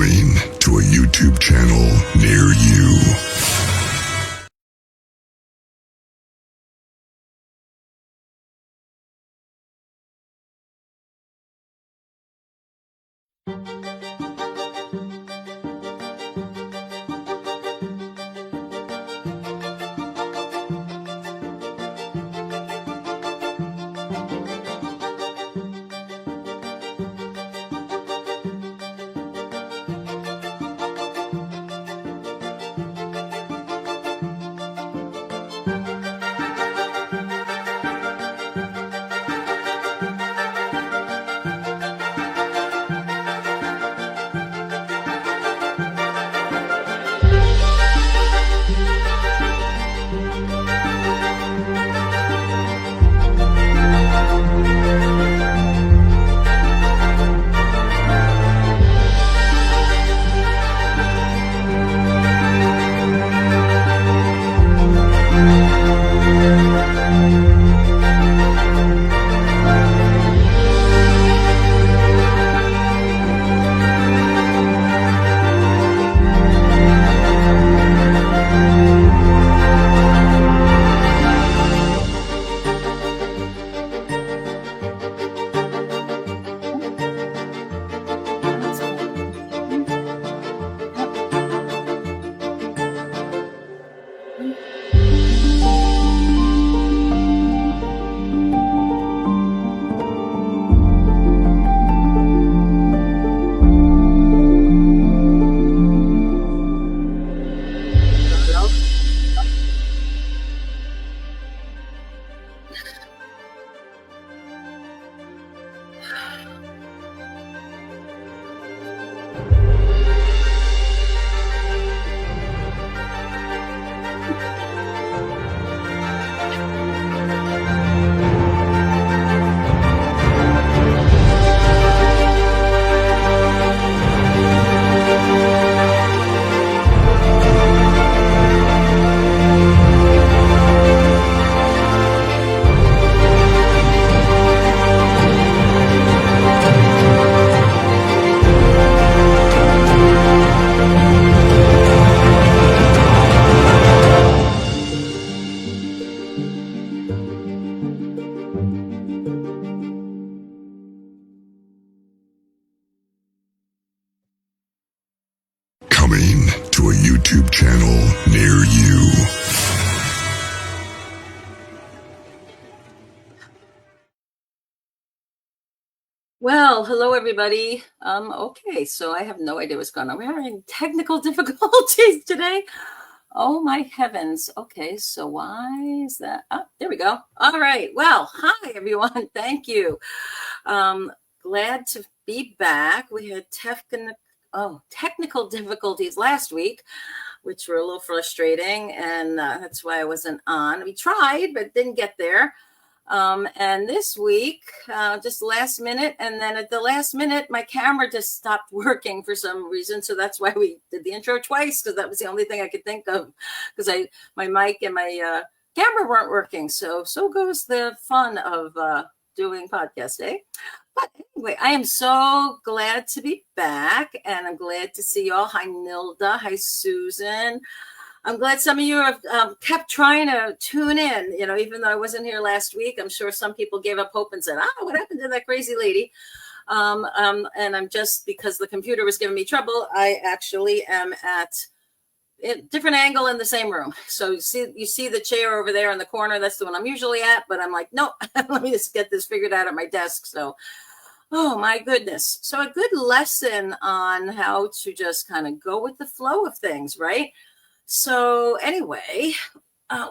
Coming to a YouTube channel near you. Coming to a YouTube channel near you. Well, hello everybody. Okay, so I have no idea what's going on. We're having technical difficulties today. Oh my heavens. Okay, so why is that? Oh, there we go. All right. Well, hi everyone. Thank you. Glad to be back. We had technical difficulties last week, which were a little frustrating, and that's why I wasn't on. We tried, but didn't get there. And this week, just last minute, and then at the last minute, my camera just stopped working for some reason. So that's why we did the intro twice, because that was the only thing I could think of, because my mic and my camera weren't working. So goes the fun of doing podcast, eh? But anyway, I am so glad to be back, and I'm glad to see you all. Hi, Nilda. Hi, Susan. I'm glad some of you have kept trying to tune in, even though I wasn't here last week. I'm sure some people gave up hope and said, what happened to that crazy lady? And I'm just, because the computer was giving me trouble, I actually am at a different angle in the same room. So you see the chair over there in the corner. That's the one I'm usually at. But I'm like, no, let me just get this figured out at my desk. So, oh my goodness. So a good lesson on how to just kind of go with the flow of things, right? So anyway,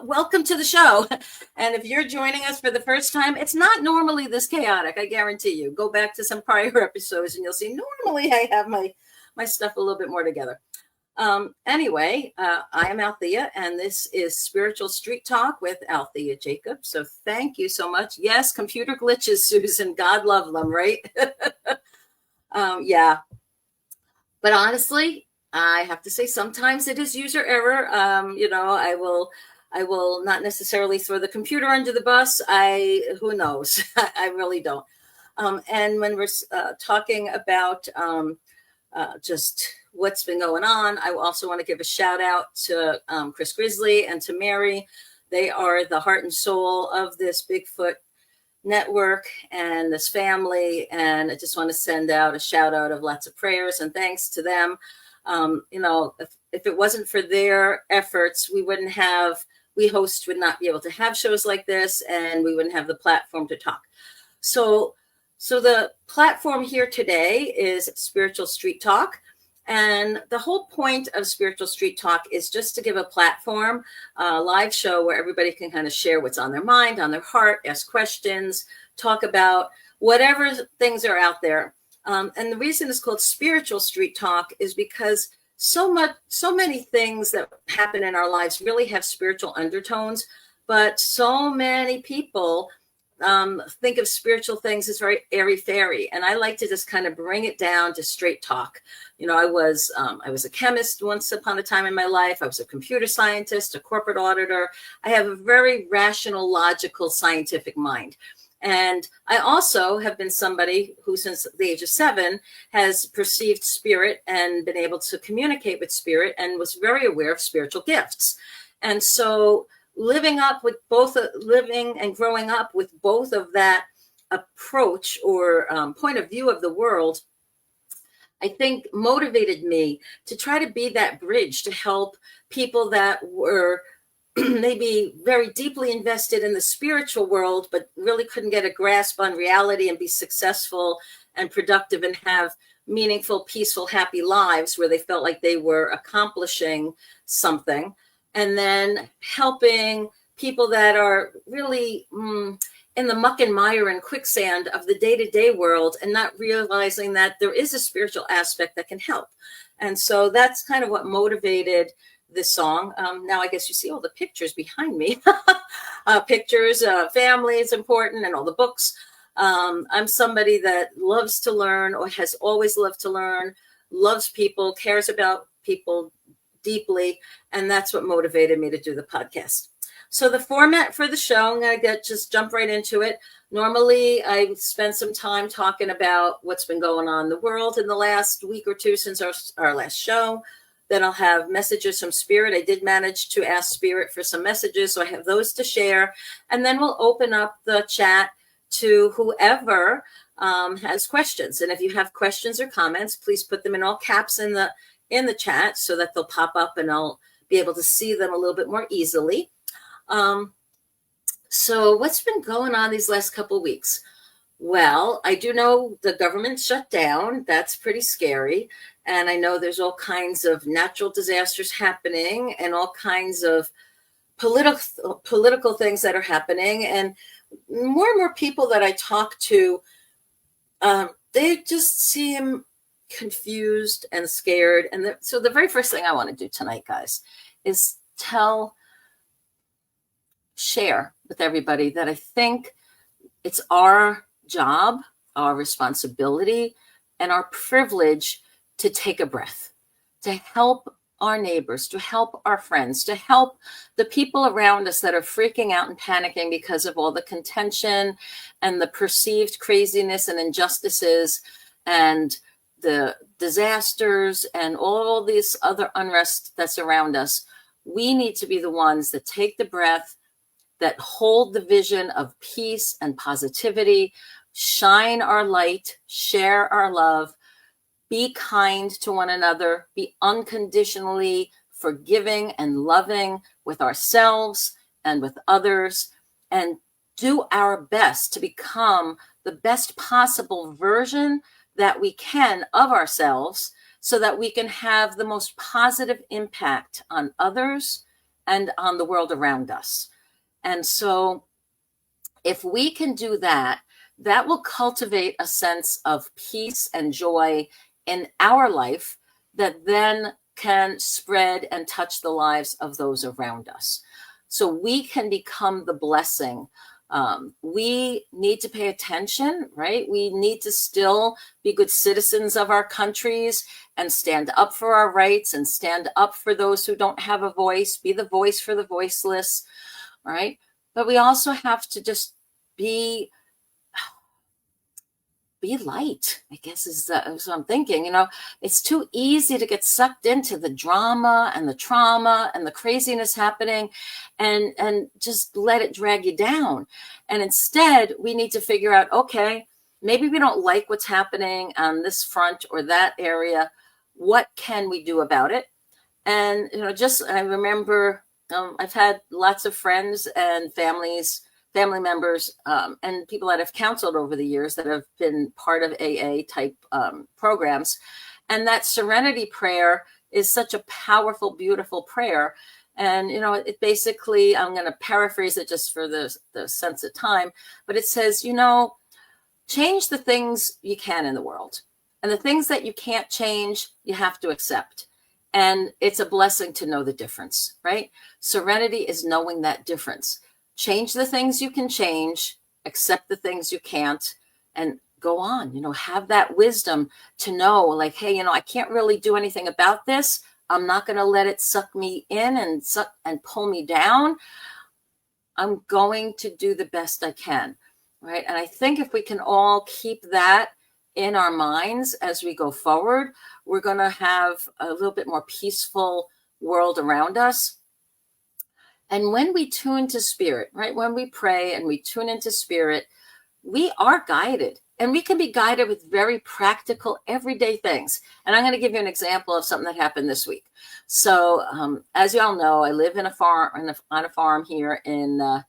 welcome to the show. And if you're joining us for the first time, it's not normally this chaotic, I guarantee you. Go back to some prior episodes and you'll see normally I have my stuff a little bit more together. Anyway, I am Althea, and this is Spiritual Street Talk with Althea Jacob. So thank you so much. Yes, computer glitches, Susan. God love them, right? Yeah. But honestly, I have to say sometimes it is user error. I will not necessarily throw the computer under the bus. Who knows? I really don't. And when we're talking about just what's been going on. I also want to give a shout out to Chris Grizzly and to Mary. They are the heart and soul of this Bigfoot network and this family. And I just want to send out a shout out of lots of prayers and thanks to them. If it wasn't for their efforts, we hosts would not be able to have shows like this, and we wouldn't have the platform to talk. So the platform here today is Spiritual Street Talk. And the whole point of Spiritual Street Talk is just to give a platform, a live show where everybody can kind of share what's on their mind, on their heart, ask questions, talk about whatever things are out there. And the reason it's called Spiritual Street Talk is because so many things that happen in our lives really have spiritual undertones, but so many people think of spiritual things as very airy-fairy, and I like to just kind of bring it down to straight talk. I was a chemist once upon a time in my life. I was a computer scientist, a corporate auditor. I have a very rational, logical, scientific mind. And I also have been somebody who, since the age of 7, has perceived spirit and been able to communicate with spirit and was very aware of spiritual gifts. And so living and growing up with both of that approach or point of view of the world, I think motivated me to try to be that bridge to help people that were maybe very deeply invested in the spiritual world, but really couldn't get a grasp on reality and be successful and productive and have meaningful, peaceful, happy lives where they felt like they were accomplishing something. And then helping people that are really in the muck and mire and quicksand of the day-to-day world and not realizing that there is a spiritual aspect that can help. And so that's kind of what motivated this song. Now I guess you see all the pictures behind me. Pictures, family is important, and all the books. I'm somebody that loves to learn, or has always loved to learn, loves people, cares about people deeply, and that's what motivated me to do the podcast. So the format for the show, I'm going to just jump right into it. Normally, I spend some time talking about what's been going on in the world in the last week or two since our last show. Then I'll have messages from Spirit. I did manage to ask Spirit for some messages, so I have those to share. And then we'll open up the chat to whoever has questions. And if you have questions or comments, please put them in all caps in the chat so that they'll pop up and I'll be able to see them a little bit more easily. So what's been going on these last couple of weeks? Well, I do know the government shut down. That's pretty scary. And I know there's all kinds of natural disasters happening and all kinds of political things that are happening. And more people that I talk to, they just seem confused and scared. And so the very first thing I want to do tonight, guys, is share with everybody that I think it's our job, our responsibility, and our privilege to take a breath, to help our neighbors, to help our friends, to help the people around us that are freaking out and panicking because of all the contention and the perceived craziness and injustices and the disasters and all this other unrest that's around us. We need to be the ones that take the breath, that hold the vision of peace and positivity, shine our light, share our love, be kind to one another, be unconditionally forgiving and loving with ourselves and with others, and do our best to become the best possible version that we can of ourselves so that we can have the most positive impact on others and on the world around us. And so if we can do that, that will cultivate a sense of peace and joy in our life that then can spread and touch the lives of those around us. So we can become the blessing. We need to pay attention, right? We need to still be good citizens of our countries and stand up for our rights and stand up for those who don't have a voice, be the voice for the voiceless, right? But we also have to just be be light, I guess is what I'm thinking. You know, it's too easy to get sucked into the drama and the trauma and the craziness happening and just let it drag you down. And instead, we need to figure out, okay, maybe we don't like what's happening on this front or that area. What can we do about it? And, you know, just I remember I've had lots of friends and family members, and people that I've counseled over the years that have been part of AA type programs. And that serenity prayer is such a powerful, beautiful prayer. And, you know, it basically, I'm going to paraphrase it just for the sense of time, but it says, you know, change the things you can in the world. And the things that you can't change, you have to accept. And it's a blessing to know the difference, right? Serenity is knowing that difference. Change the things you can change, accept the things you can't, and go on. You know, have that wisdom to know, like, hey, you know, I can't really do anything about this. I'm not going to let it suck me in and pull me down. I'm going to do the best I can, right? And I think if we can all keep that in our minds as we go forward, we're going to have a little bit more peaceful world around us. And when we tune to spirit, right, when we pray and we tune into spirit, we are guided, and we can be guided with very practical, everyday things. And I'm going to give you an example of something that happened this week. So as you all know, I live in a farm, on a farm here in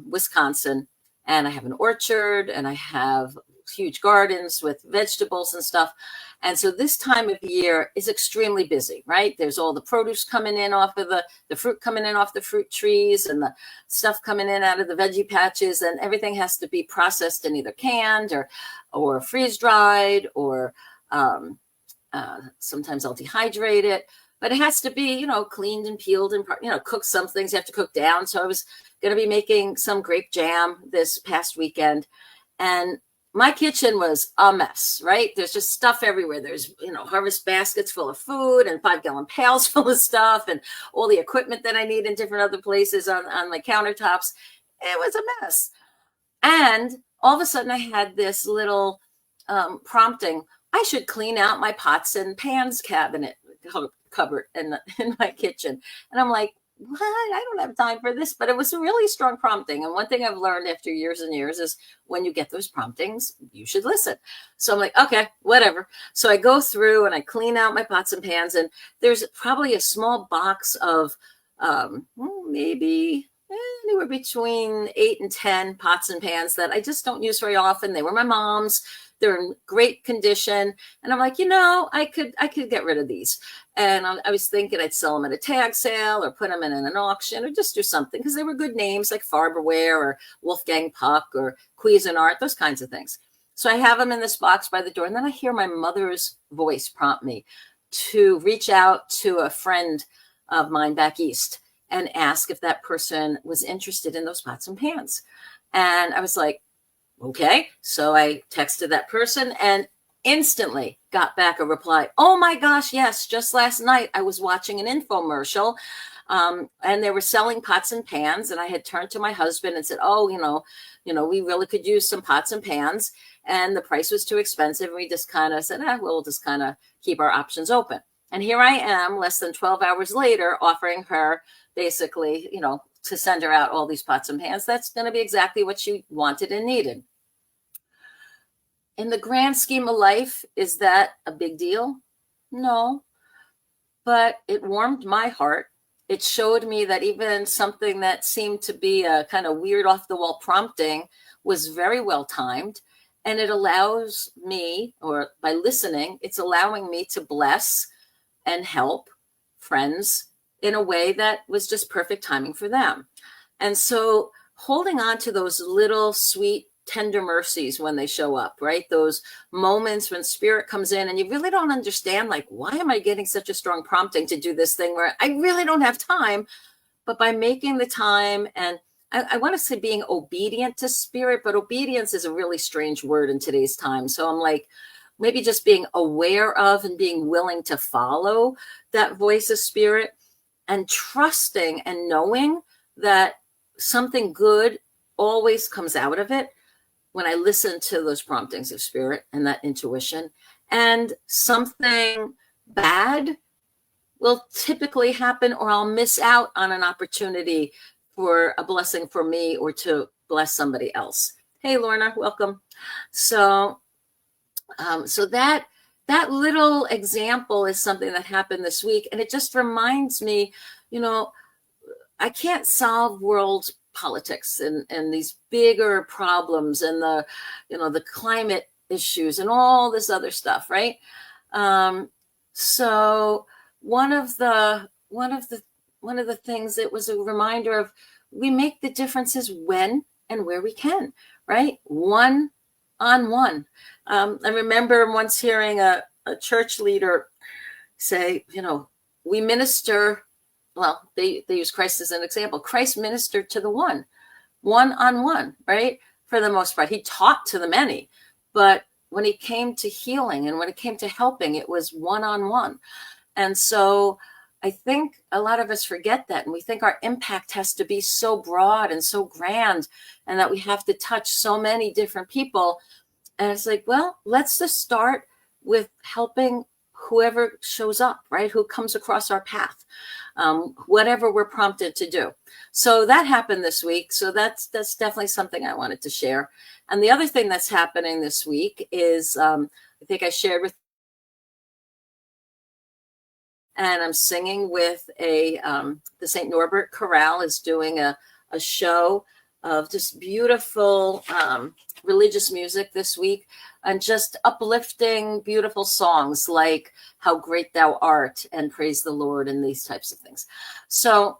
Wisconsin, and I have an orchard, and I have huge gardens with vegetables and stuff. And so this time of year is extremely busy, right? There's all the produce coming in off of the fruit coming in off the fruit trees, and the stuff coming in out of the veggie patches, and everything has to be processed and either canned or freeze dried, or sometimes I'll dehydrate it, but it has to be, you know, cleaned and peeled and, you know, cooked. Some things you have to cook down. So I was going to be making some grape jam this past weekend, and my kitchen was a mess, right? There's just stuff everywhere. There's, you know, harvest baskets full of food and 5-gallon pails full of stuff, and all the equipment that I need in different other places on my countertops. It was a mess. And all of a sudden I had this little prompting. I should clean out my pots and pans cupboard in my kitchen. And I'm like, what? I don't have time for this. But it was a really strong prompting. And one thing I've learned after years and years is when you get those promptings, you should listen. So I'm like, okay, whatever. So I go through and I clean out my pots and pans, and there's probably a small box of maybe anywhere between 8 and 10 pots and pans that I just don't use very often. They were my mom's. They're in great condition. And I'm like, you know, I could get rid of these. And I was thinking I'd sell them at a tag sale or put them in an auction or just do something, because they were good names like Farberware or Wolfgang Puck or Cuisinart, those kinds of things. So I have them in this box by the door. And then I hear my mother's voice prompt me to reach out to a friend of mine back east and ask if that person was interested in those pots and pans. And I was like, okay. So I texted that person and instantly got back a reply. Oh my gosh, yes. Just last night I was watching an infomercial and they were selling pots and pans. And I had turned to my husband and said, oh, you know, we really could use some pots and pans. And the price was too expensive. We just kind of said, we'll just kind of keep our options open. And here I am less than 12 hours later offering her basically, you know, to send her out all these pots and pans. That's going to be exactly what she wanted and needed. In the grand scheme of life, is that a big deal? No, but it warmed my heart. It showed me that even something that seemed to be a kind of weird off the wall prompting was very well timed. And it allows me, or by listening, it's allowing me to bless and help friends in a way that was just perfect timing for them. And so holding on to those little sweet, tender mercies when they show up, right? Those moments when spirit comes in and you really don't understand, like, why am I getting such a strong prompting to do this thing where I really don't have time? But by making the time, and I want to say being obedient to spirit, but obedience is a really strange word in today's time. So I'm like, maybe just being aware of and being willing to follow that voice of spirit and trusting and knowing that something good always comes out of it. when I listen to those promptings of spirit and that intuition, and something bad will typically happen, or I'll miss out on an opportunity for a blessing for me or to bless somebody else. Hey, Lorna, welcome. So that little example is something that happened this week, and it just reminds me, I can't solve world politics and these bigger problems and the climate issues and all this other stuff, right? So one of the things, it was a reminder of, we make the differences when and where we can, right? One on one. I remember once hearing a church leader say, we minister, well, they use Christ as an example. Christ ministered to the one on one, right? For the most part, he taught to the many, but when he came to healing and when it came to helping, it was one on one. And so I think a lot of us forget that, and we think our impact has to be so broad and so grand, and that we have to touch so many different people. And it's like, well, let's just start with helping whoever shows up, right? Who comes across our path, whatever we're prompted to do. So that happened this week. So that's definitely something I wanted to share. And the other thing that's happening this week is, I think I shared with, and I'm singing with the St. Norbert Chorale is doing a show of just beautiful religious music this week, and just uplifting, beautiful songs like How Great Thou Art and Praise the Lord and these types of things. So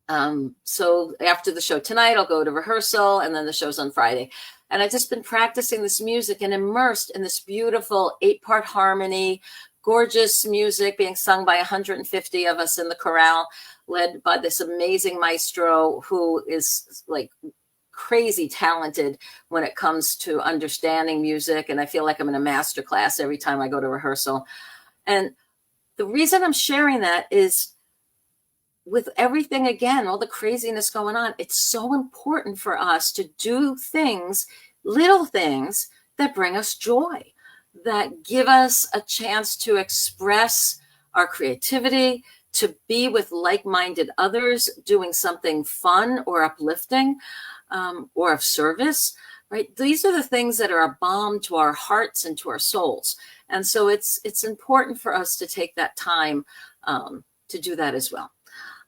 after the show tonight, I'll go to rehearsal, and then the show's on Friday. And I've just been practicing this music and immersed in this beautiful 8-part harmony, gorgeous music being sung by 150 of us in the chorale, led by this amazing maestro who is like crazy talented when it comes to understanding music. And I feel like I'm in a master class every time I go to rehearsal. And the reason I'm sharing that is, with everything, again, all the craziness going on, it's so important for us to do things, little things that bring us joy, that give us a chance to express our creativity, to be with like-minded others, doing something fun or uplifting, or of service, right? These are the things that are a balm to our hearts and to our souls. And so it's important for us to take that time to do that as well.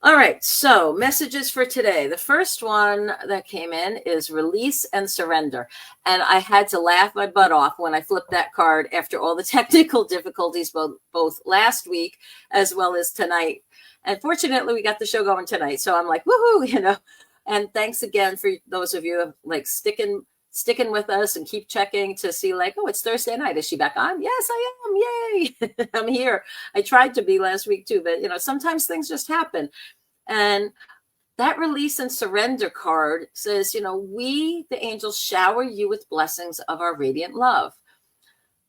All right, so messages for today. The first one that came in is release and surrender. And I had to laugh my butt off when I flipped that card after all the technical difficulties, both last week as well as tonight. And fortunately, we got the show going tonight. So I'm like, woohoo, And thanks again for those of you like sticking with us and keep checking to see like, oh, it's Thursday night. Is she back on? Yes, I am. Yay. I'm here. I tried to be last week too, but sometimes things just happen. And that release and surrender card says, we, the angels, shower you with blessings of our radiant love.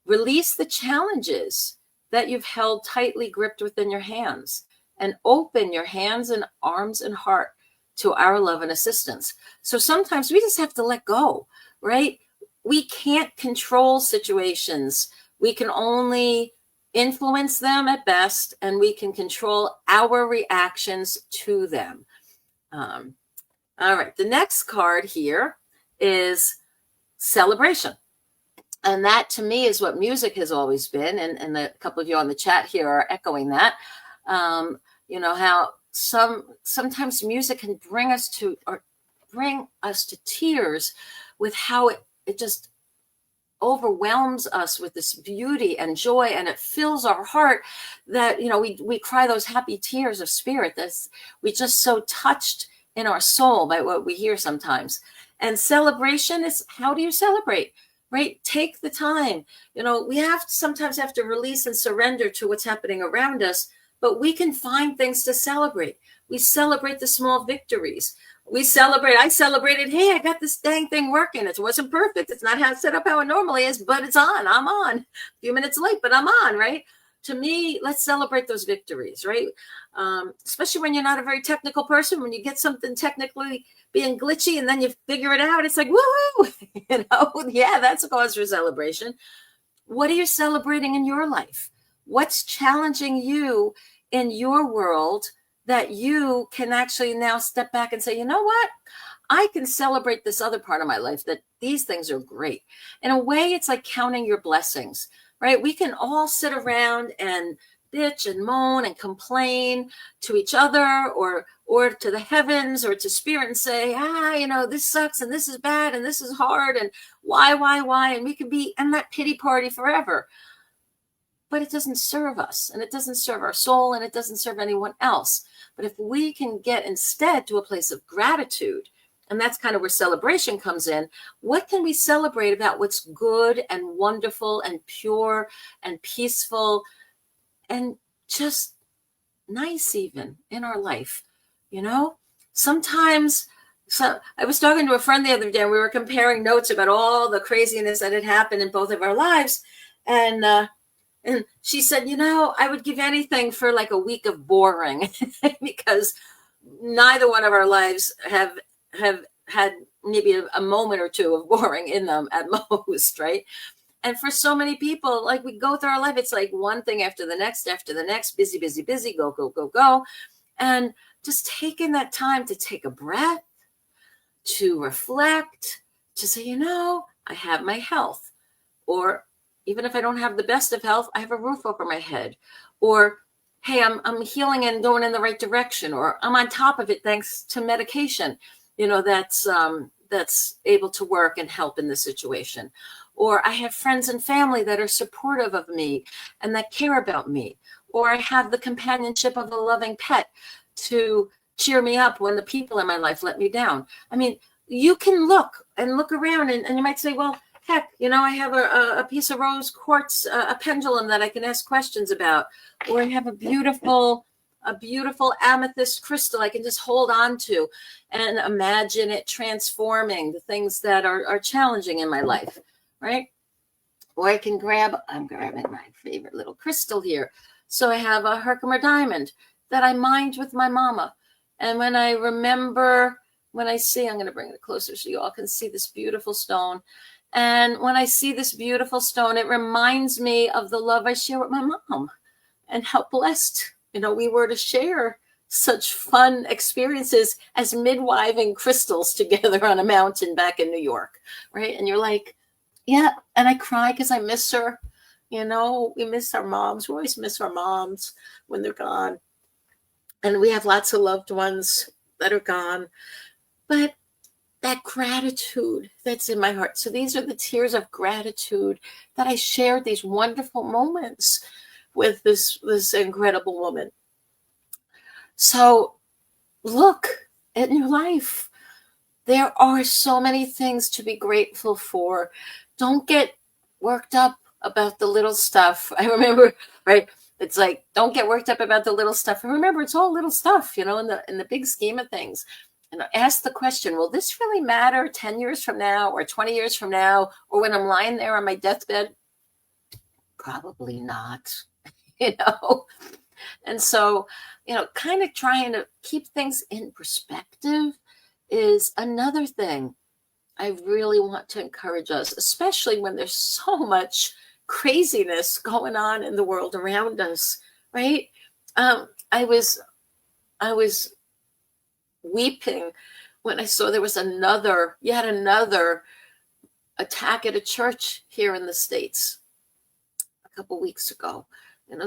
Release the challenges that you've held tightly gripped within your hands, and open your hands and arms and heart to our love and assistance. So sometimes we just have to let go, right? We can't control situations. We can only influence them at best, and we can control our reactions to them. All right, the next card here is celebration. And that to me is what music has always been. And a couple of you on the chat here are echoing that. How sometimes music can bring us to tears with how it just overwhelms us with this beauty and joy, and it fills our heart that we cry those happy tears of spirit. We just so touched in our soul by what we hear sometimes. And celebration is, how do you celebrate, right? Take the time. We sometimes have to release and surrender to what's happening around us, but we can find things to celebrate. We celebrate the small victories. I celebrated, hey, I got this dang thing working. It wasn't perfect. It's not set up how it normally is, but it's on. I'm on. A few minutes late, but I'm on, right? To me, let's celebrate those victories, right? Especially when you're not a very technical person. When you get something technically being glitchy and then you figure it out, it's like, woohoo! Yeah, that's a cause for celebration. What are you celebrating in your life? What's challenging you in your world that you can actually now step back and say, you know what? I can celebrate this other part of my life, that these things are great. In a way, it's like counting your blessings, right? We can all sit around and bitch and moan and complain to each other or to the heavens or to spirit and say, this sucks and this is bad and this is hard and why? And we can be in that pity party forever. But it doesn't serve us, and it doesn't serve our soul, and it doesn't serve anyone else. But if we can get instead to a place of gratitude, and that's kind of where celebration comes in, what can we celebrate about what's good and wonderful and pure and peaceful and just nice even in our life? Sometimes, so I was talking to a friend the other day, and we were comparing notes about all the craziness that had happened in both of our lives. And she said, I would give anything for like a week of boring because neither one of our lives have had maybe a moment or two of boring in them at most, right? And for so many people, like we go through our life, it's like one thing after the next, busy, go. And just taking that time to take a breath, to reflect, to say, I have my health, or even if I don't have the best of health, I have a roof over my head, or, hey, I'm healing and going in the right direction, or I'm on top of it thanks to medication, that's able to work and help in the situation. Or I have friends and family that are supportive of me and that care about me. Or I have the companionship of a loving pet to cheer me up when the people in my life let me down. I mean, you can look around and you might say, well, heck, I have a piece of rose quartz, a pendulum that I can ask questions about, or I have a beautiful amethyst crystal I can just hold on to and imagine it transforming the things that are challenging in my life, right? Or I'm grabbing my favorite little crystal here. So I have a Herkimer diamond that I mined with my mama. And when I see, I'm going to bring it closer so you all can see this beautiful stone. And when I see this beautiful stone, it reminds me of the love I share with my mom and how blessed, we were to share such fun experiences as midwiving crystals together on a mountain back in New York, right? And you're like, yeah, and I cry because I miss her. We miss our moms. We always miss our moms when they're gone. And we have lots of loved ones that are gone. But that gratitude that's in my heart. So these are the tears of gratitude that I shared these wonderful moments with this incredible woman. So look at your life. There are so many things to be grateful for. Don't get worked up about the little stuff. I remember, right? It's like, don't get worked up about the little stuff. And remember, it's all little stuff, in the big scheme of things. And ask the question, will this really matter 10 years from now or 20 years from now, or when I'm lying there on my deathbed? Probably not, And so, kind of trying to keep things in perspective is another thing I really want to encourage us, especially when there's so much craziness going on in the world around us, right? I was weeping when I saw there was yet another attack at a church here in the States a couple weeks ago.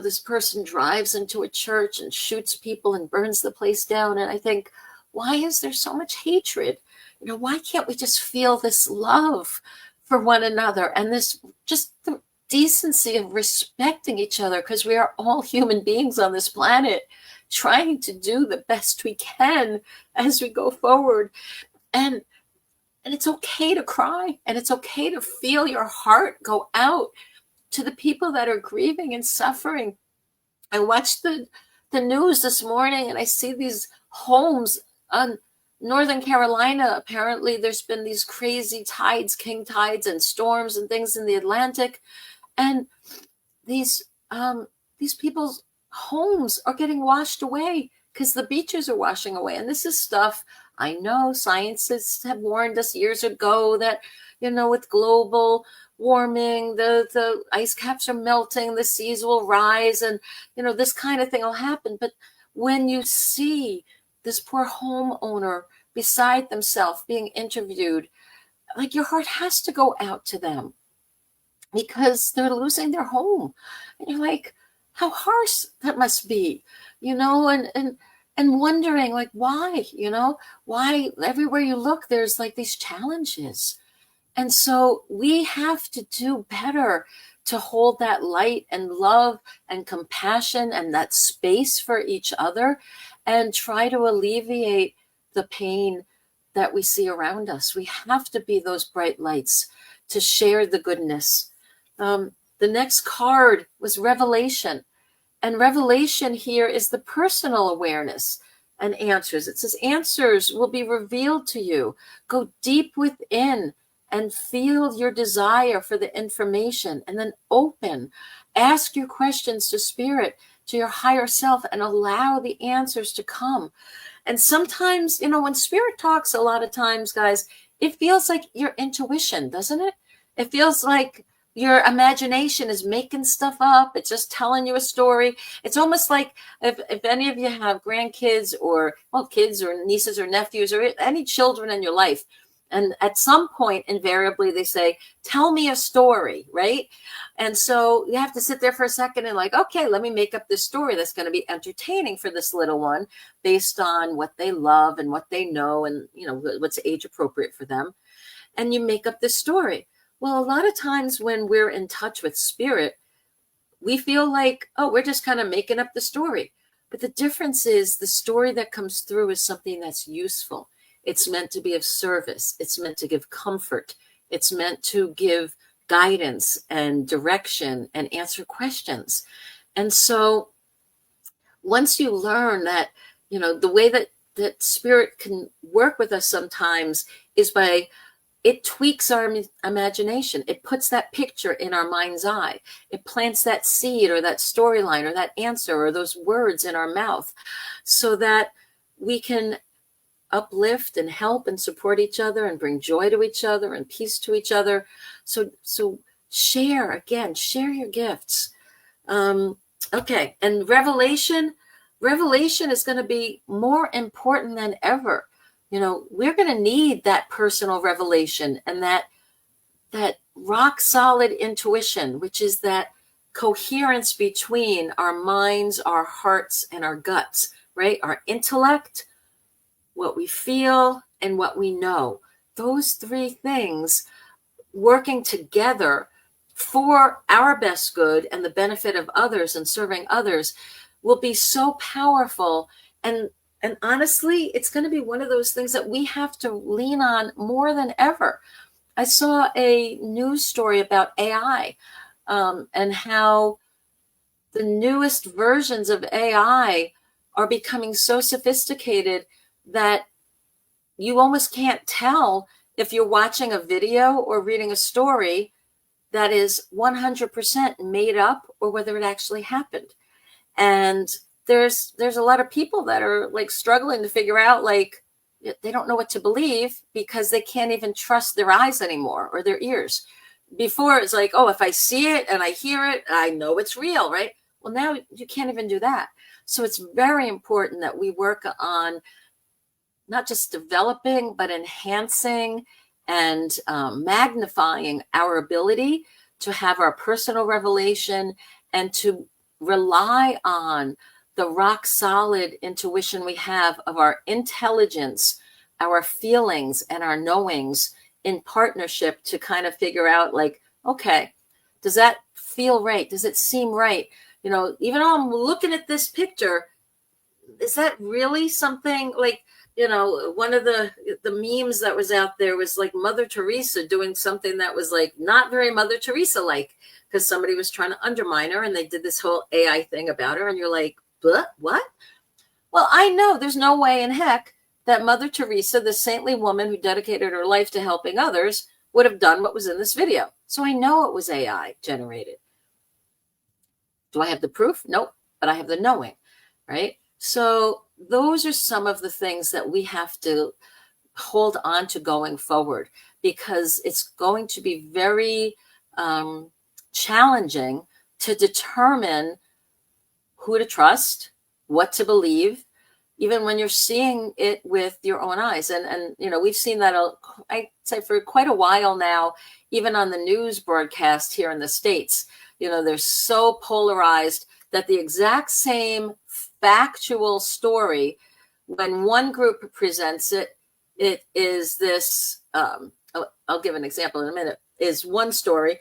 This person drives into a church and shoots people and burns the place down. And I think, why is there so much hatred? Why can't we just feel this love for one another and this just the decency of respecting each other? Because we are all human beings on this planet, trying to do the best we can as we go forward. And it's okay to cry, and it's okay to feel your heart go out to the people that are grieving and suffering. I watched the news this morning, and I see these homes on Northern Carolina. Apparently there's been these crazy tides, king tides and storms and things in the Atlantic. And these people's homes are getting washed away because the beaches are washing away. And this is stuff I know scientists have warned us years ago that with global warming, the ice caps are melting, the seas will rise, and this kind of thing will happen. But when you see this poor homeowner beside themselves being interviewed, like, your heart has to go out to them because they're losing their home. And you're like, how harsh that must be, and wondering, like, why, why everywhere you look, there's like these challenges. And so we have to do better to hold that light and love and compassion and that space for each other, and try to alleviate the pain that we see around us. We have to be those bright lights to share the goodness. The next card was Revelation. And Revelation here is the personal awareness and answers. It says answers will be revealed to you. Go deep within and feel your desire for the information, and then open. Ask your questions to spirit, to your higher self, and allow the answers to come. And sometimes, when spirit talks, a lot of times, guys, it feels like your intuition, doesn't it? It feels like your imagination is making stuff up. It's just telling you a story. It's almost like if any of you have grandkids or, kids or nieces or nephews or any children in your life, and at some point, invariably, they say, tell me a story, right? And so you have to sit there for a second and like, okay, let me make up this story that's going to be entertaining for this little one based on what they love and what they know and, what's age appropriate for them. And you make up this story. Well, a lot of times when we're in touch with spirit, we feel like, we're just kind of making up the story. But the difference is the story that comes through is something that's useful. It's meant to be of service. It's meant to give comfort. It's meant to give guidance and direction and answer questions. And so once you learn that, the way that spirit can work with us sometimes is by it tweaks our imagination. It puts that picture in our mind's eye. It plants that seed or that storyline or that answer or those words in our mouth so that we can uplift and help and support each other and bring joy to each other and peace to each other. So share your gifts. Okay. And Revelation is going to be more important than ever. We're going to need that personal revelation and that rock solid intuition, which is that coherence between our minds, our hearts, and our guts, right? Our intellect, what we feel, and what we know. Those three things working together for our best good and the benefit of others and serving others will be so powerful. And honestly, it's going to be one of those things that we have to lean on more than ever. I saw a news story about AI and how the newest versions of AI are becoming so sophisticated that you almost can't tell if you're watching a video or reading a story that is 100% made up or whether it actually happened. And there's a lot of people that are like struggling to figure out, like, they don't know what to believe because they can't even trust their eyes anymore or their ears. Before it's like, if I see it and I hear it, I know it's real, right? Well, now you can't even do that. So it's very important that we work on not just developing, but enhancing and magnifying our ability to have our personal revelation and to rely on the rock solid intuition we have of our intelligence, our feelings, and our knowings in partnership to kind of figure out, like, okay, does that feel right? Does it seem right? Even though I'm looking at this picture, is that really something like, one of the memes that was out there was like Mother Teresa doing something that was like not very Mother Teresa like, because somebody was trying to undermine her and they did this whole AI thing about her. And you're like, what? Well, I know there's no way in heck that Mother Teresa, the saintly woman who dedicated her life to helping others, would have done what was in this video. So I know it was AI generated. Do I have the proof? Nope, but I have the knowing, right? So those are some of the things that we have to hold on to going forward, because it's going to be very challenging to determine who to trust, what to believe, even when you're seeing it with your own eyes. And we've seen that, I'd say, for quite a while now, even on the news broadcast here in the States. They're so polarized that the exact same factual story, when one group presents it, it is this, I'll give an example in a minute, is one story,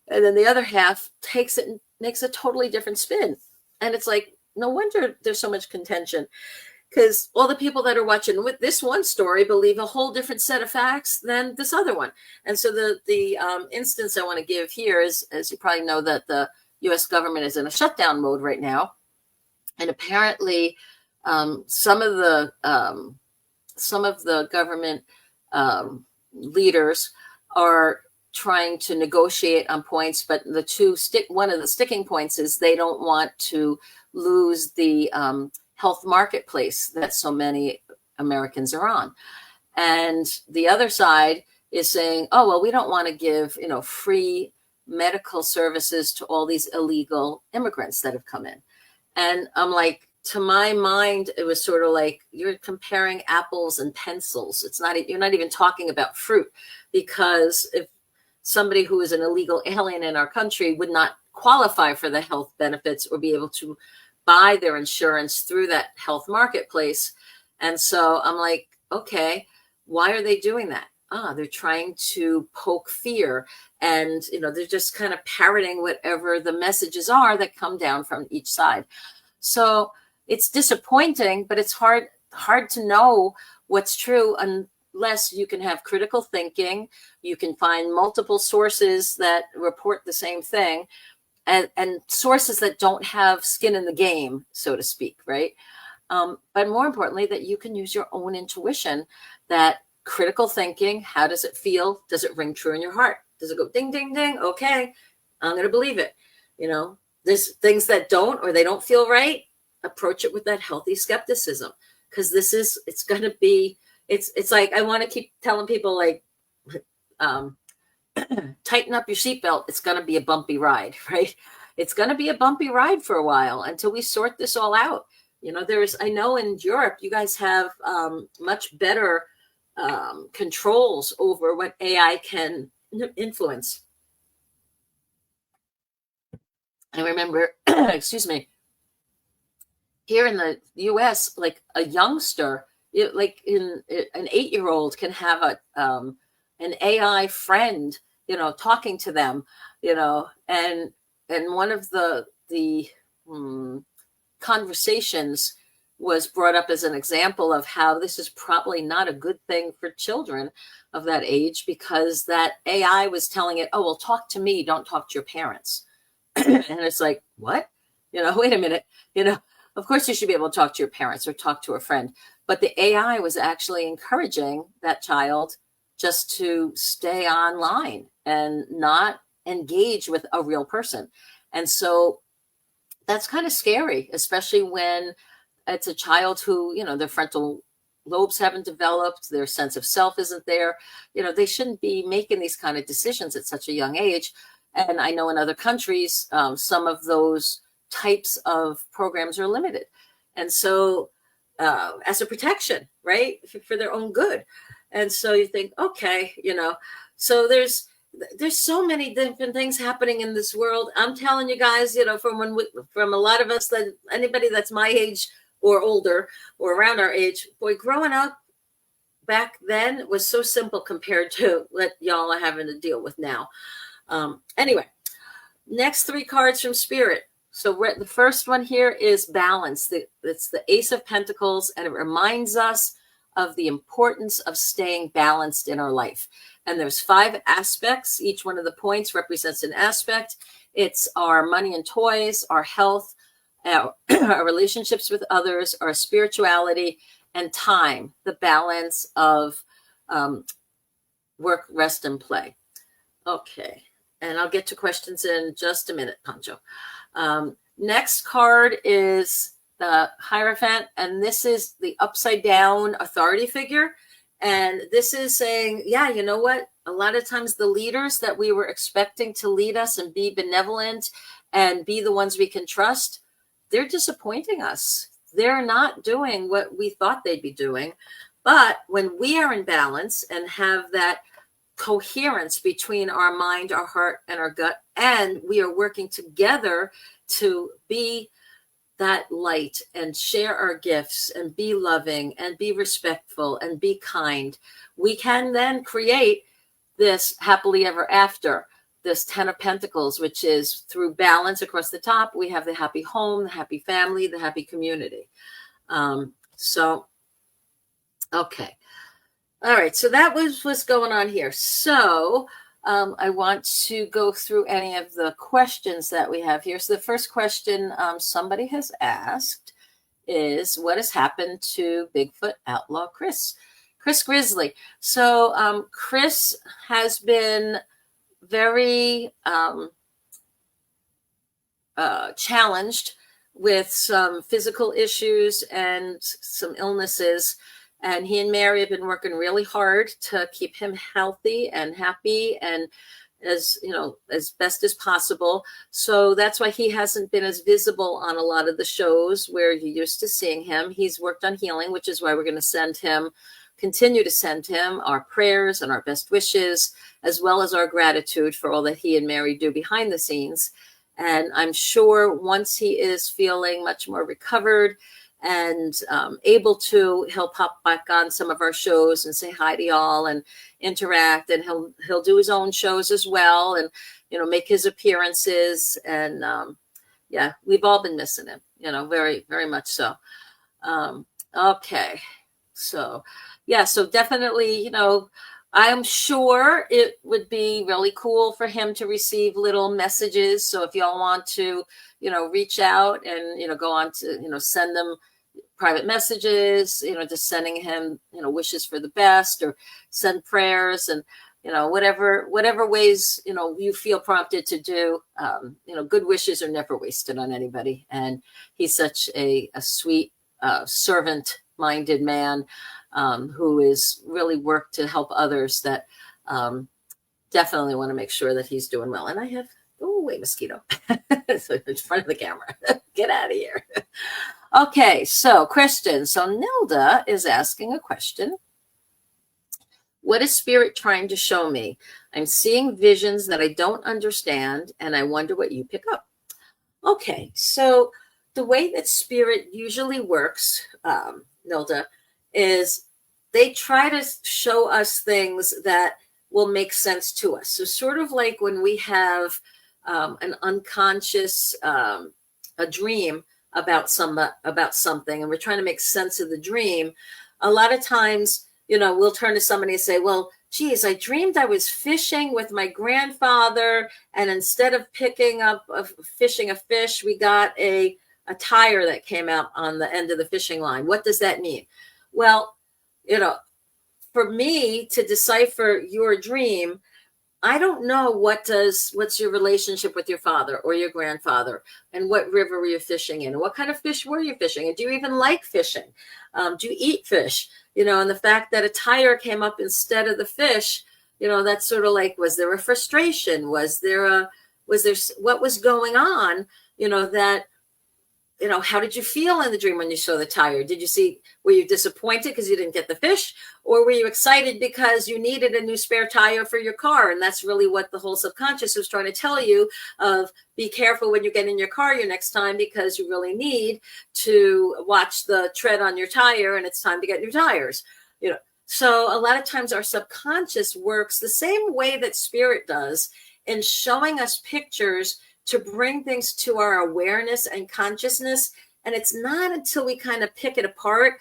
and then the other half takes it and makes a totally different spin. And it's like, no wonder there's so much contention, because all the people that are watching with this one story believe a whole different set of facts than this other one. And so the instance I want to give here is, as you probably know, that the U.S. government is in a shutdown mode right now. And apparently some of the government leaders are trying to negotiate on points, but one of the sticking points is they don't want to lose the health marketplace that so many Americans are on. And the other side is saying, oh, well, we don't want to give, free medical services to all these illegal immigrants that have come in. And I'm like, to my mind, it was sort of like you're comparing apples and pencils. You're not even talking about fruit, because if somebody who is an illegal alien in our country would not qualify for the health benefits or be able to buy their insurance through that health marketplace. And so I'm like, okay, why are they doing that? They're trying to poke fear, and they're just kind of parroting whatever the messages are that come down from each side. So it's disappointing, but it's hard to know what's true unless you can have critical thinking. You can find multiple sources that report the same thing, and sources that don't have skin in the game, so to speak, right? But more importantly, that you can use your own intuition, that critical thinking, how does it feel? Does it ring true in your heart? Does it go ding, ding, ding? Okay, I'm going to believe it. There's things that don't, or they don't feel right. Approach it with that healthy skepticism, because it's going to be, it's like, I want to keep telling people, like, tighten up your seatbelt. It's going to be a bumpy ride, right? It's going to be a bumpy ride for a while until we sort this all out. I know in Europe, you guys have much better controls over what AI can influence. I remember, excuse me, here in the US, like a youngster, like an 8-year-old can have an AI friend, talking to them, and one of the conversations was brought up as an example of how this is probably not a good thing for children of that age, because that AI was telling it, oh, well, talk to me, don't talk to your parents. And it's like, what? Wait a minute, of course you should be able to talk to your parents or talk to a friend. But the AI was actually encouraging that child just to stay online and not engage with a real person. And so that's kind of scary, especially when it's a child who, their frontal lobes haven't developed, their sense of self isn't there. They shouldn't be making these kind of decisions at such a young age. And I know in other countries, some of those types of programs are limited. And so as a protection, right, for their own good. And so you think, okay, so there's so many different things happening in this world. I'm telling you guys, from a lot of us, that anybody that's my age or older or around our age, boy, growing up back then was so simple compared to what y'all are having to deal with now. Anyway, next 3 cards from Spirit. So the first one here is balance. It's the Ace of Pentacles, and it reminds us of the importance of staying balanced in our life. And there's 5 aspects. Each one of the points represents an aspect. It's our money and toys, our health, our relationships with others, our spirituality, and time, the balance of work, rest, and play. Okay. And I'll get to questions in just a minute, Pancho. Next card is the Hierophant, and this is the upside down authority figure. And this is saying, yeah, you know what? a lot of times the leaders that we were expecting to lead us and be benevolent and be the ones we can trust, they're disappointing us. They're not doing what we thought they'd be doing. But when we are in balance and have that coherence between our mind, our heart, and our gut, and we are working together to be that light and share our gifts and be loving and be respectful and be kind, we can then create this happily ever after, this 10 of Pentacles, which is through balance across the top. We have the happy home, the happy family, the happy community. Okay. All right. So that was what's going on here. So I want to go through any of the questions that we have here. So the first question somebody has asked is, what has happened to Bigfoot Outlaw Chris Grizzly? So Chris has been very challenged with some physical issues and some illnesses. And he and Mary have been working really hard to keep him healthy and happy and as best as possible. So that's why he hasn't been as visible on a lot of the shows where you're used to seeing him. He's worked on healing, which is why we're going to continue to send him our prayers and our best wishes, as well as our gratitude for all that he and Mary do behind the scenes. And I'm sure once he is feeling much more recovered and able to, he'll pop back on some of our shows and say hi to y'all and interact, and he'll do his own shows as well, and make his appearances. And yeah, we've all been missing him, very, very much so. Okay, so yeah, so definitely, I'm sure it would be really cool for him to receive little messages. So if y'all want to, reach out and, go on to, send them private messages, just sending him, wishes for the best, or send prayers and, whatever ways, you feel prompted to do, good wishes are never wasted on anybody. And he's such a sweet, servant-minded man who is really worked to help others, that definitely want to make sure that he's doing well. And I have, oh, wait, mosquito. So in front of the camera. Get out of here. Okay, so question. So Nilda is asking a question. What is Spirit trying to show me? I'm seeing visions that I don't understand, and I wonder what you pick up. Okay, so the way that Spirit usually works, Nilda, is they try to show us things that will make sense to us. So sort of like when we have an unconscious, a dream about something, and we're trying to make sense of the dream. A lot of times, we'll turn to somebody and say, well, geez, I dreamed I was fishing with my grandfather, and instead of fishing a fish, we got a tire that came out on the end of the fishing line. What does that mean? Well, for me to decipher your dream, I don't know what's your relationship with your father or your grandfather, and what river were you fishing in, and what kind of fish were you fishing, and do you even like fishing? Do you eat fish? And the fact that a tire came up instead of the fish, that's sort of like, was there a frustration? Was there what was going on? How did you feel in the dream when you saw the tire? Were you disappointed because you didn't get the fish? Or were you excited because you needed a new spare tire for your car? And that's really what the whole subconscious was trying to tell you, of be careful when you get in your car your next time, because you really need to watch the tread on your tire, and it's time to get new tires. So a lot of times our subconscious works the same way that Spirit does, in showing us pictures to bring things to our awareness and consciousness. And it's not until we kind of pick it apart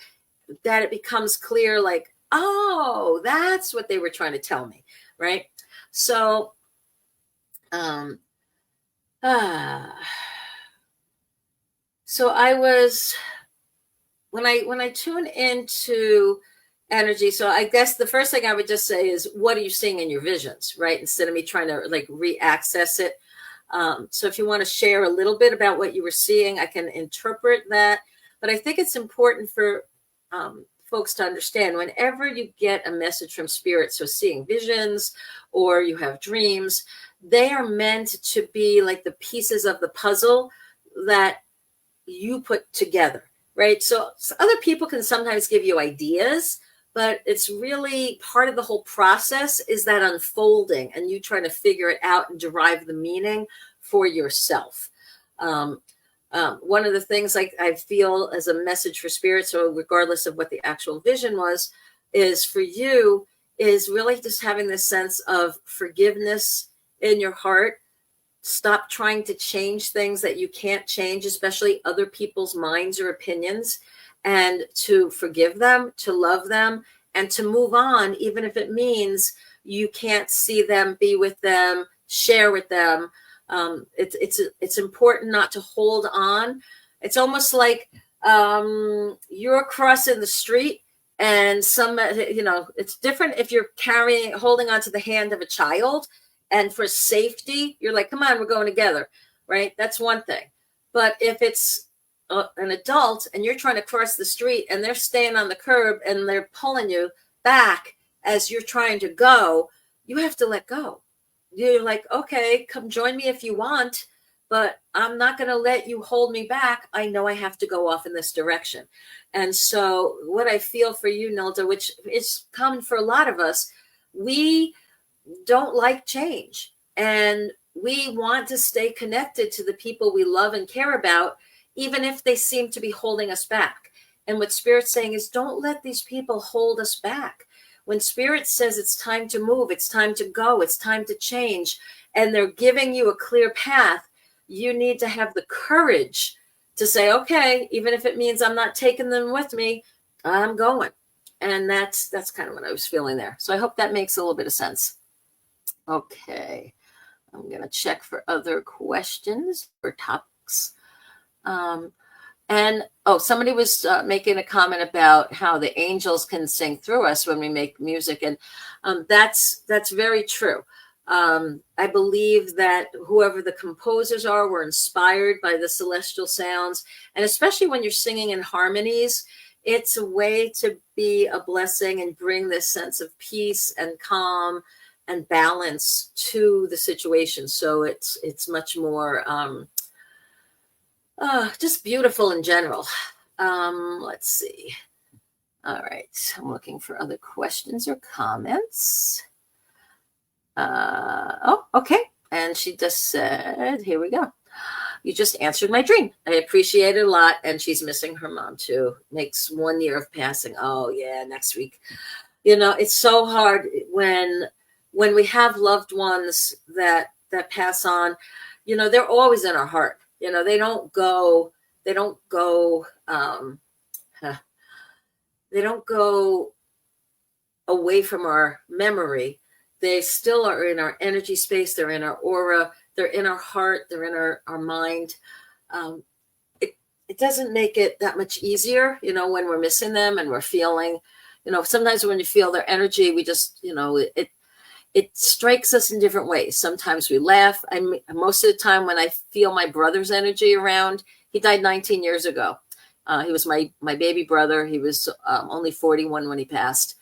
that it becomes clear, like, oh, that's what they were trying to tell me, right? So, so I was, when I tune into energy, so I guess the first thing I would just say is, what are you seeing in your visions, right? Instead of me trying to like re-access it. So if you want to share a little bit about what you were seeing, I can interpret that. But I think it's important for folks to understand, whenever you get a message from spirit, so seeing visions or you have dreams, they are meant to be like the pieces of the puzzle that you put together, right? So other people can sometimes give you ideas, but it's really part of the whole process is that unfolding and you trying to figure it out and derive the meaning for yourself. One of the things I feel as a message for spirit, so regardless of what the actual vision was, is for you is really just having this sense of forgiveness in your heart. Stop trying to change things that you can't change, especially other people's minds or opinions, and to forgive them, to love them, and to move on, even if it means you can't see them, be with them, share with them. It's important not to hold on. It's almost like you're crossing the street and it's different if you're holding onto the hand of a child. And for safety, you're like, come on, we're going together, right? That's one thing. But if it's an adult and you're trying to cross the street and they're staying on the curb and they're pulling you back as you're trying to go, you have to let go. You're like, okay, come join me if you want, but I'm not going to let you hold me back. I know I have to go off in this direction. And so what I feel for you, Nilda, which is common for a lot of us, we don't like change, and we want to stay connected to the people we love and care about, even if they seem to be holding us back. And what Spirit's saying is, don't let these people hold us back. When Spirit says it's time to move, it's time to go, it's time to change, and they're giving you a clear path, you need to have the courage to say, okay, even if it means I'm not taking them with me, I'm going. And that's kind of what I was feeling there. So I hope that makes a little bit of sense. Okay, I'm going to check for other questions or topics. Somebody was making a comment about how the angels can sing through us when we make music. And that's very true. I believe that whoever the composers are were inspired by the celestial sounds. And especially when you're singing in harmonies, it's a way to be a blessing and bring this sense of peace and calm and balance to the situation. So it's much more just beautiful in general. Let's see. All right. I'm looking for other questions or comments. Okay. And she just said, here we go. You just answered my dream. I appreciate it a lot. And she's missing her mom too. Makes 1 year of passing. Oh yeah, next week. It's so hard when we have loved ones that pass on, they're always in our heart. They don't go away from our memory. They still are in our energy space. They're in our aura. They're in our heart. They're in our mind. It doesn't make it that much easier, when we're missing them and we're feeling, sometimes when you feel their energy, we just, it strikes us in different ways. Sometimes we laugh. Most of the time when I feel my brother's energy around, he died 19 years ago. He was my baby brother. He was only 41 when he passed.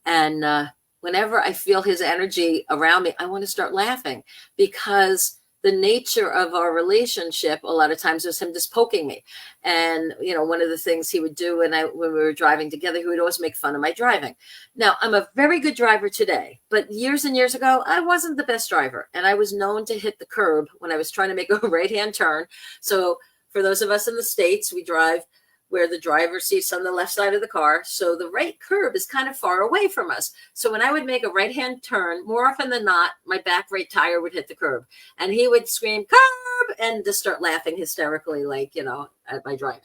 And whenever I feel his energy around me, I want to start laughing, because the nature of our relationship a lot of times was him just poking me. And, one of the things he would do when we were driving together, he would always make fun of my driving. Now, I'm a very good driver today, but years and years ago, I wasn't the best driver. And I was known to hit the curb when I was trying to make a right-hand turn. So for those of us in the States, we drive where the driver seats on the left side of the car. So the right curb is kind of far away from us. So when I would make a right-hand turn, more often than not, my back right tire would hit the curb. And he would scream, curb, and just start laughing hysterically, at my driving.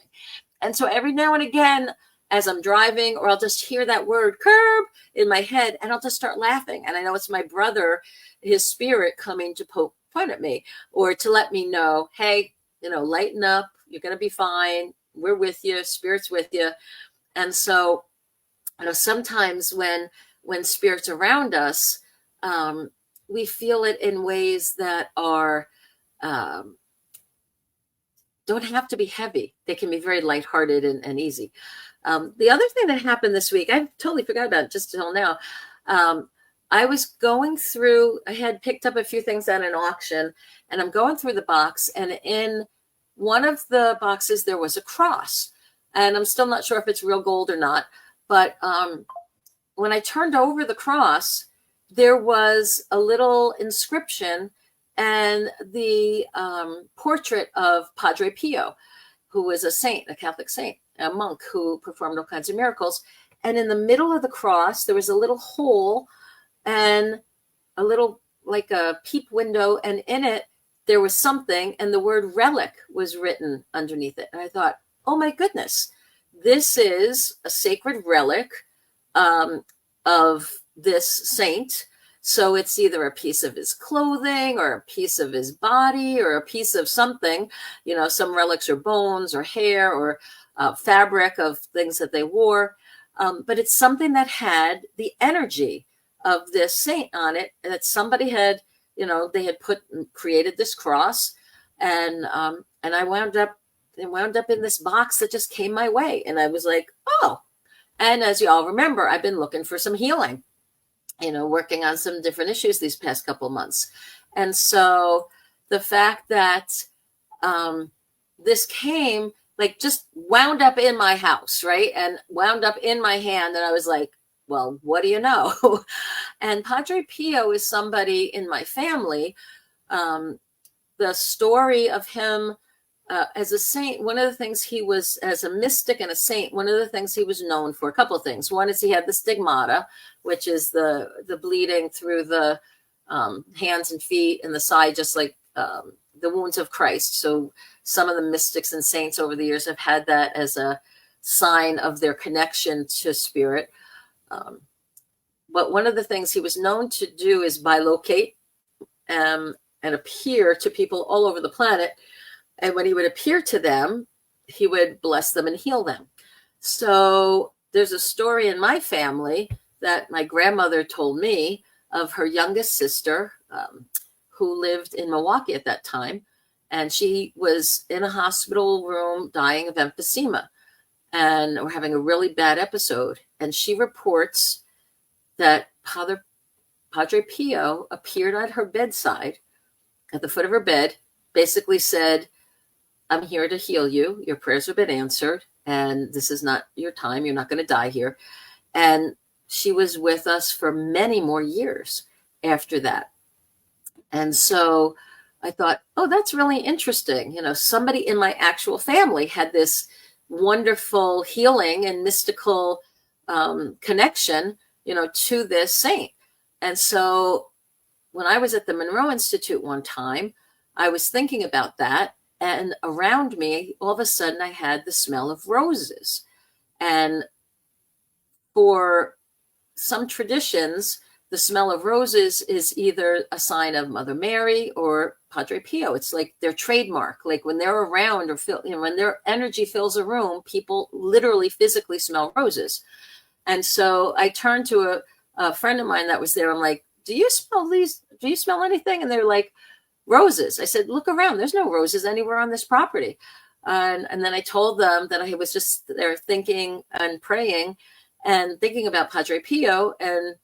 And so every now and again, as I'm driving, or I'll just hear that word curb in my head, and I'll just start laughing. And I know it's my brother, his spirit, coming to poke fun at me, or to let me know, hey, lighten up, you're going to be fine. We're with you. Spirit's with you. And so, sometimes when Spirit's around us, we feel it in ways that are don't have to be heavy. They can be very lighthearted and easy. The other thing that happened this week, I totally forgot about it just until now. I was going through, I had picked up a few things at an auction, and I'm going through the box, and in one of the boxes, there was a cross. And I'm still not sure if it's real gold or not. But when I turned over the cross, there was a little inscription and the portrait of Padre Pio, who was a saint, a Catholic saint, a monk who performed all kinds of miracles. And in the middle of the cross, there was a little hole and a little, like a peep window. And in it, there was something, and the word relic was written underneath it. And I thought, oh my goodness, this is a sacred relic of this saint. So it's either a piece of his clothing or a piece of his body or a piece of something. You know, some relics are bones or hair or fabric of things that they wore. But it's something that had the energy of this saint on it, and that somebody had, you know, they had created this cross, and I wound up in this box that just came my way, and I was like, oh. And as you all remember, I've been looking for some healing, you know, working on some different issues these past couple of months, and so the fact that this came, like, just wound up in my house, right, and wound up in my hand, and I was like, well, what do you know? And Padre Pio is somebody in my family. The story of him as a saint, one of the things he was, as a mystic and a saint, one of the things he was known for, a couple of things. One is he had the stigmata, which is the bleeding through the hands and feet and the side, just like the wounds of Christ. So some of the mystics and saints over the years have had that as a sign of their connection to spirit. But one of the things he was known to do is bilocate and appear to people all over the planet. And when he would appear to them, he would bless them and heal them. So there's a story in my family that my grandmother told me of her youngest sister, who lived in Milwaukee at that time. And she was in a hospital room dying of emphysema and we're having a really bad episode. And she reports that Padre Pio appeared at her bedside, at the foot of her bed, basically said, I'm here to heal you. Your prayers have been answered, and this is not your time. You're not going to die here. And she was with us for many more years after that. And so I thought, oh, that's really interesting. You know, somebody in my actual family had this wonderful healing and mystical connection, you know, to this saint. And so when I was at the Monroe Institute one time, I was thinking about that. And around me, all of a sudden, I had the smell of roses. And for some traditions, the smell of roses is either a sign of Mother Mary or Padre Pio. It's like their trademark. Like when they're around or when their energy fills a room, people literally physically smell roses. And so I turned to a friend of mine that was there. I'm like, do you smell these? Do you smell anything? And they're like, roses. I said, look around. There's no roses anywhere on this property. And then I told them that I was just there thinking and praying and thinking about Padre Pio, and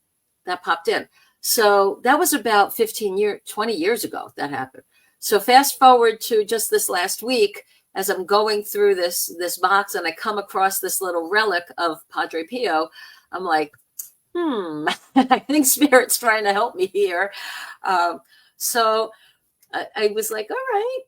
that popped in. So that was about 20 years ago that happened. So fast forward to just this last week, as I'm going through this box and I come across this little relic of Padre Pio, I'm like, I think Spirit's trying to help me here. So I was like, all right,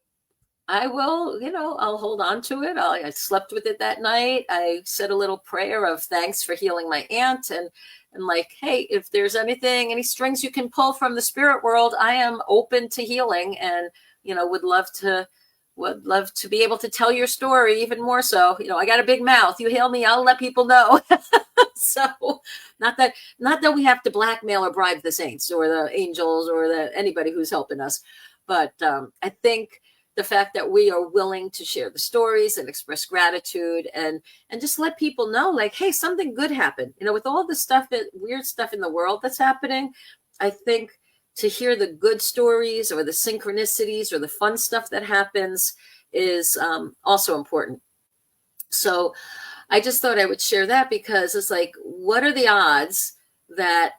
I will, you know, I'll hold on to it. I slept with it that night. I said a little prayer of thanks for healing my aunt and like, hey, if there's any strings you can pull from the spirit world, I am open to healing and, you know, would love to be able to tell your story even more so. You know, I got a big mouth. You heal me, I'll let people know. So not that we have to blackmail or bribe the saints or the angels or anybody who's helping us. But I think the fact that we are willing to share the stories and express gratitude and just let people know, like, hey, something good happened. You know, with all the stuff, weird stuff in the world that's happening, I think to hear the good stories or the synchronicities or the fun stuff that happens is also important. So I just thought I would share that, because it's like, what are the odds that,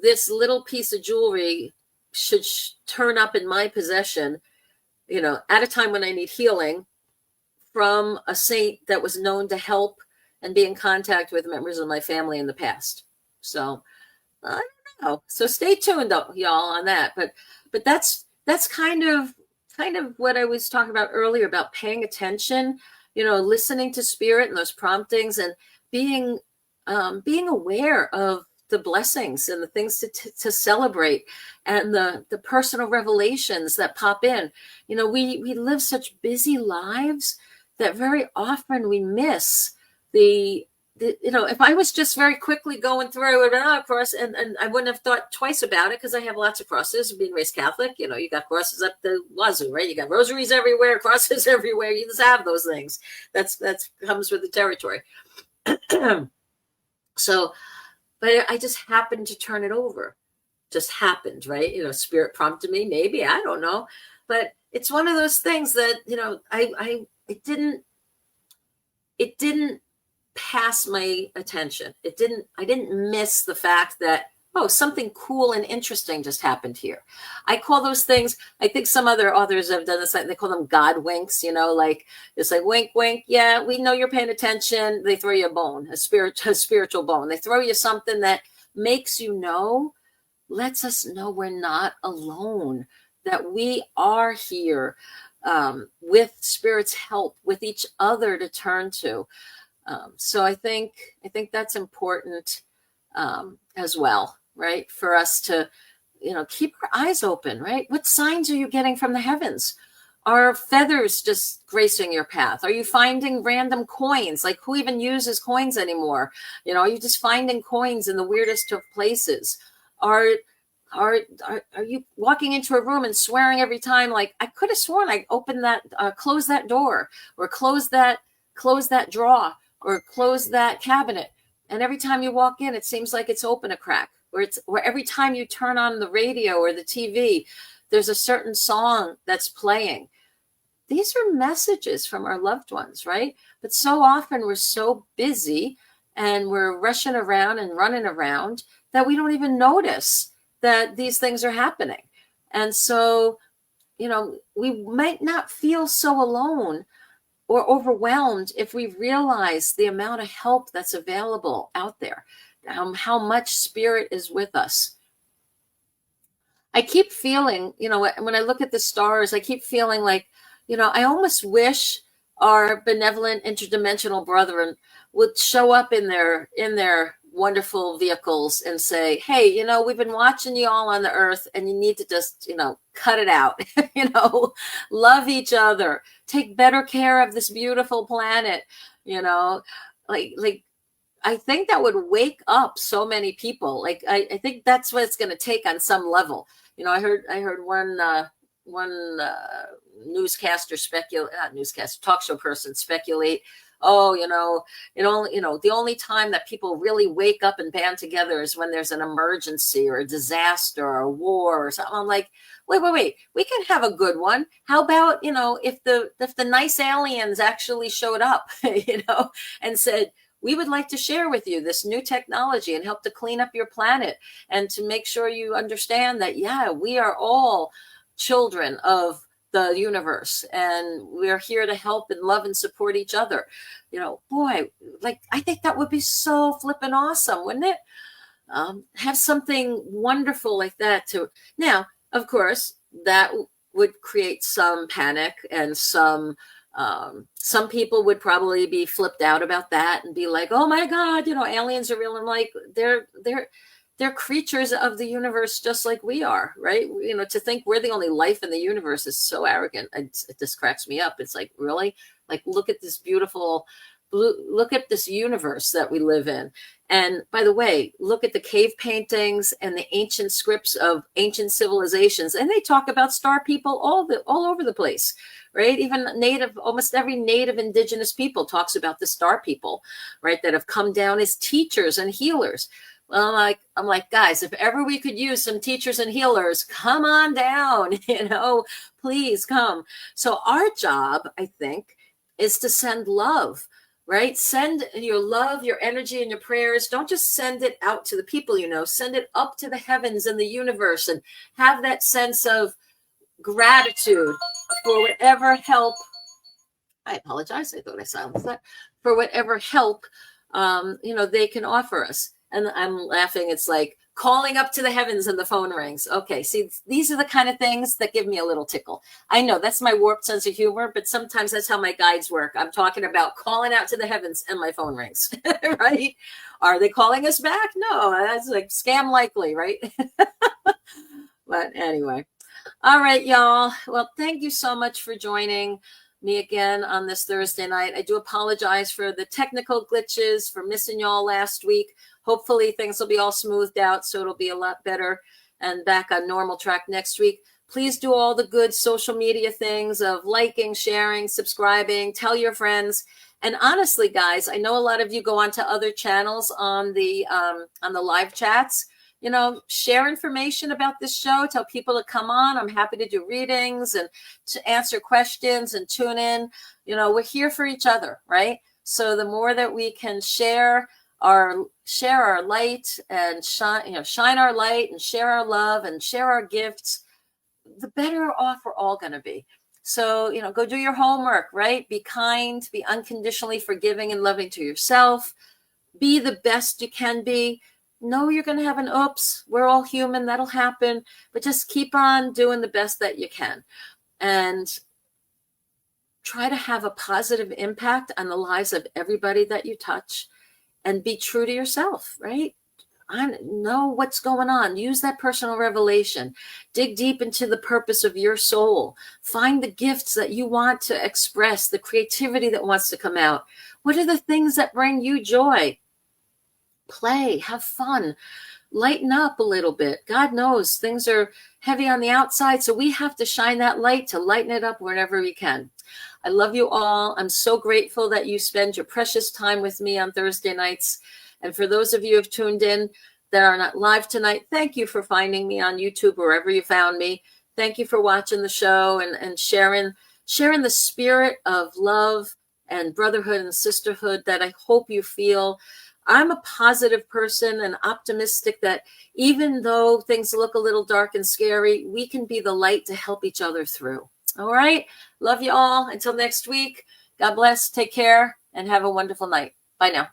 this little piece of jewelry should turn up in my possession, at a time when I need healing, from a saint that was known to help and be in contact with members of my family in the past. So I don't know. So stay tuned, y'all, on that. But that's kind of what I was talking about earlier, about paying attention, listening to spirit and those promptings, and being aware of the blessings and the things to celebrate, and the personal revelations that pop in. We live such busy lives that very often we miss if I was just very quickly going through it, of course, and I wouldn't have thought twice about it, because I have lots of crosses. Being raised Catholic, you got crosses up the wazoo, right? You got rosaries everywhere, crosses everywhere. You just have those things. That's comes with the territory. So, but I just happened to turn it over. Just happened, right? Spirit prompted me, maybe, I don't know. But it's one of those things that, it didn't pass my attention. I didn't miss the fact that, something cool and interesting just happened here. I call those things, I think some other authors have done this, they call them God winks, like, it's like, wink, wink. Yeah, we know you're paying attention. They throw you a bone, a spiritual bone. They throw you something that makes lets us know we're not alone, that we are here with Spirit's help, with each other to turn to. So I think that's important as well, right? For us to, keep our eyes open, right? What signs are you getting from the heavens? Are feathers just gracing your path? Are you finding random coins? Like, who even uses coins anymore? Are you just finding coins in the weirdest of places? Are you walking into a room and swearing every time, like, I could have sworn I opened that, close that door, or close that drawer, or close that cabinet, and every time you walk in, it seems like it's open a crack, or every time you turn on the radio or the TV, there's a certain song that's playing. These are messages from our loved ones, right? But so often we're so busy and we're rushing around and running around that we don't even notice that these things are happening. And so, we might not feel so alone or overwhelmed if we realize the amount of help that's available out there, how much Spirit is with us. I keep feeling, when I look at the stars, I keep feeling like, I almost wish our benevolent interdimensional brethren would show up in their wonderful vehicles and say, hey, we've been watching you all on the earth, and you need to just, cut it out, love each other, take better care of this beautiful planet, like I think that would wake up so many people. Like, I think that's what it's going to take on some level. I heard one newscaster talk show person speculate, the only time that people really wake up and band together is when there's an emergency or a disaster or a war or something. I'm like, wait, we can have a good one. How about, if the nice aliens actually showed up, and said, we would like to share with you this new technology and help to clean up your planet, and to make sure you understand that, yeah, we are all children of the universe, and we're here to help and love and support each other. Boy, like, I think that would be so flippin' awesome, wouldn't it? Have something wonderful like that now, of course, that would create some panic, and some people would probably be flipped out about that and be like, oh my God, aliens are real. And like, they're creatures of the universe just like we are, right? To think we're the only life in the universe is so arrogant. It just cracks me up. It's like, really? Like, look at this universe that we live in. And by the way, look at the cave paintings and the ancient scripts of ancient civilizations. And they talk about star people all over the place, right? Even almost every native indigenous people talks about the star people, right? That have come down as teachers and healers. Well, I'm like, guys, if ever we could use some teachers and healers, come on down, please come. So our job, I think, is to send love, right? Send your love, your energy, and your prayers. Don't just send it out to the people, send it up to the heavens and the universe, and have that sense of gratitude for whatever help. I apologize. I thought I silenced that. For whatever help, they can offer us. And I'm laughing. It's like calling up to the heavens and the phone rings. Okay, see, these are the kind of things that give me a little tickle. I know that's my warped sense of humor, but sometimes that's how my guides work. I'm talking about calling out to the heavens and my phone rings, right? Are they calling us back? No, that's like scam likely, right? But anyway. All right, y'all. Well, thank you so much for joining me again on this Thursday night. I do apologize for the technical glitches, for missing y'all last week. Hopefully things will be all smoothed out, so it'll be a lot better and back on normal track next week. Please do all the good social media things of liking, sharing, subscribing, tell your friends. And honestly, guys, I know a lot of you go onto other channels on the live chats. Share information about this show. Tell people to come on. I'm happy to do readings and to answer questions and tune in. We're here for each other, right? So the more that we can share our light and shine our light and share our love and share our gifts, the better off we're all going to be. So, go do your homework, right? Be kind, be unconditionally forgiving and loving to yourself. Be the best you can be. No, you're going to have an oops. We're all human. That'll happen. But just keep on doing the best that you can. And try to have a positive impact on the lives of everybody that you touch. And be true to yourself, right? I know what's going on. Use that personal revelation. Dig deep into the purpose of your soul. Find the gifts that you want to express, the creativity that wants to come out. What are the things that bring you joy? Play, have fun, lighten up a little bit. God knows things are heavy on the outside, so we have to shine that light to lighten it up wherever we can. I love you all. I'm so grateful that you spend your precious time with me on Thursday nights. And for those of you who have tuned in that are not live tonight, thank you for finding me on YouTube, wherever you found me. Thank you for watching the show and sharing the spirit of love and brotherhood and sisterhood that I hope you feel. I'm a positive person and optimistic that even though things look a little dark and scary, we can be the light to help each other through. All right. Love you all. Until next week. God bless. Take care and have a wonderful night. Bye now.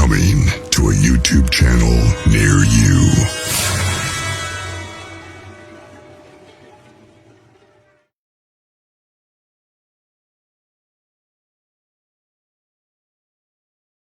Coming to a YouTube channel near you.